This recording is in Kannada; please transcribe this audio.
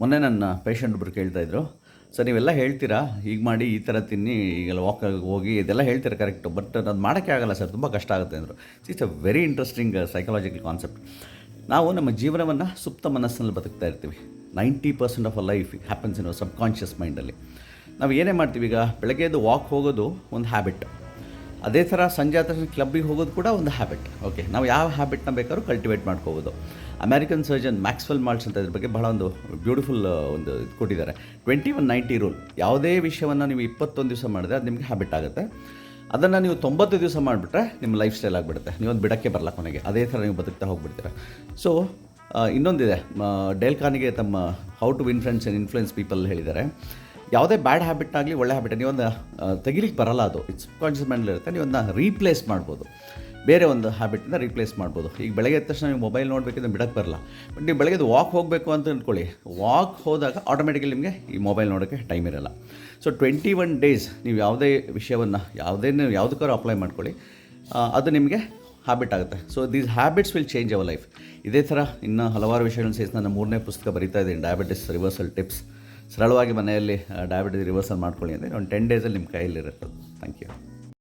ಮೊನ್ನೆ ನನ್ನ ಪೇಷಂಟ್ ಒಬ್ಬರು ಕೇಳ್ತಾಯಿದ್ರು, ಸರ್ ನೀವೆಲ್ಲ ಹೇಳ್ತೀರಾ ಹೀಗೆ ಮಾಡಿ ಈ ಥರ ತಿನ್ನಿ ಈಗೆಲ್ಲ ವಾಕಾಗಿ ಹೋಗಿ ಇದೆಲ್ಲ ಹೇಳ್ತೀರಾ ಕರೆಕ್ಟು, ಬಟ್ ಅದು ಮಾಡೋಕ್ಕೆ ಆಗಲ್ಲ ಸರ್, ತುಂಬ ಕಷ್ಟ ಆಗುತ್ತೆ ಅಂದರು. It's a very interesting psychological concept. ನಾವು ನಮ್ಮ ಜೀವನವನ್ನು ಸುಪ್ತ ಮನಸ್ಸಿನಲ್ಲಿ ಬದುಕ್ತಾ ಇರ್ತೀವಿ. 90% of a life happens in sub conscious ಮೈಂಡಲ್ಲಿ. ನಾವು ಏನೇ ಮಾಡ್ತೀವಿ, ಈಗ ಬೆಳಗ್ಗೆದು ವಾಕ್ ಹೋಗೋದು ಒಂದು ಹ್ಯಾಬಿಟ್, ಅದೇ ಥರ ಸಂಜೆ ಆದ ತಕ್ಷಣ ಕ್ಲಬ್ಬಿಗೆ ಹೋಗೋದು ಕೂಡ ಒಂದು ಹ್ಯಾಬಿಟ್. ಓಕೆ, ನಾವು ಯಾವ ಹ್ಯಾಬಿಟ್ನ ಬೇಕಾದ್ರೂ ಕಲ್ಟಿವೇಟ್ ಮಾಡ್ಕೋಬೋದು. ಅಮೇರಿಕನ್ ಸರ್ಜನ್ ಮ್ಯಾಕ್ಸ್ವೆಲ್ ಮಾಲ್ಟ್ಸ್ ಅಂತ ಇದ್ರ ಬಗ್ಗೆ ಬಹಳ ಒಂದು ಬ್ಯೂಟಿಫುಲ್ ಒಂದು ಇದು ಕೊಟ್ಟಿದ್ದಾರೆ, 21-90 ರೂಲ್. ಯಾವುದೇ ವಿಷಯವನ್ನು ನೀವು 21 ದಿವಸ ಮಾಡಿದ್ರೆ ಅದು ನಿಮಗೆ ಹ್ಯಾಬಿಟ್ ಆಗುತ್ತೆ. ಅದನ್ನು ನೀವು 90 ದಿವಸ ಮಾಡಿಬಿಟ್ರೆ ನಿಮ್ಮ ಲೈಫ್ ಸ್ಟೈಲ್ ಆಗಿಬಿಡುತ್ತೆ. ನೀವೊಂದು ಬಿಡೋಕ್ಕೆ ಬರಲ್ಲ ಕೊನೆಗೆ, ಅದೇ ಥರ ನೀವು ಬದುಕ್ತಾ ಹೋಗ್ಬಿಡ್ತೀರ. ಸೊ ಇನ್ನೊಂದಿದೆ, ಡೇಲ್ ಕಾರ್ನೆಗಿ ತಮ್ಮ how to win friends and influence people ಹೇಳಿದ್ದಾರೆ, ಯಾವುದೇ ಬ್ಯಾಡ್ ಹ್ಯಾಬಿಟ್ ಆಗಲಿ ಒಳ್ಳೆ ಹ್ಯಾಬಿಟ್ ನೀವೊಂದು ತೆಗಿಲಿಕ್ಕೆ ಬರಲ್ಲ, ಅದು ಇಟ್ಸ್ ಕಾನ್ಷಿಯಸ್ ಮೈಂಡಲ್ಲಿ ಇರುತ್ತೆ. ನೀವೊಂದು ರೀಪ್ಲೇಸ್ ಮಾಡ್ಬೋದು, ಬೇರೆ ಒಂದು ಹ್ಯಾಬಿಟಿಂದ ರೀಪ್ಲೇಸ್ ಮಾಡ್ಬೋದು. ಈಗ ಬೆಳಗ್ಗೆ ಎದ್ದ ತಕ್ಷಣ ನೀವು ಮೊಬೈಲ್ ನೋಡಬೇಕಿದ್ರೆ ಬಿಡೋಕ್ಕೆ ಬರಲ್ಲ, ಬಟ್ ನೀವು ಬೆಳಗ್ಗೆ ವಾಕ್ ಹೋಗಬೇಕು ಅಂತ ಅಂದ್ಕೊಳ್ಳಿ, ವಾಕ್ ಹೋದಾಗ ಆಟೋಮೆಟಿಕಲಿ ನಿಮಗೆ ಈ ಮೊಬೈಲ್ ನೋಡೋಕ್ಕೆ ಟೈಮ್ ಇರಲ್ಲ. ಸೊ 21 ಡೇಸ್ ನೀವು ಯಾವುದೇ ವಿಷಯವನ್ನು ಯಾವುದಕ್ಕಾದ್ರೂ ಅಪ್ಲೈ ಮಾಡ್ಕೊಳ್ಳಿ, ಅದು ನಿಮಗೆ ಹ್ಯಾಬಿಟ್ ಆಗುತ್ತೆ. So these habits will change our life. ಇದೇ ಥರ ಇನ್ನೂ ಹಲವಾರು ವಿಷಯಗಳನ್ನು ಸೇರಿಸಿ ನನ್ನ 3ನೇ ಪುಸ್ತಕ ಬರೀತಾ ಇದ್ದೀನಿ, ಡಯಾಬಿಟಿಸ್ ರಿವರ್ಸಲ್ ಟಿಪ್ಸ್. ಸರಳವಾಗಿ ಮನೆಯಲ್ಲಿ ಡಯಾಬಿಟಿಸ್ ರಿವರ್ಸಲ್ ಮಾಡ್ಕೊಳ್ಳಿ ಅಂದರೆ ಒಂದು 10 ಡೇಸಲ್ಲಿ ನಿಮ್ಮ ಕೈಯಲ್ಲಿರುತ್ತೆ. Thank you.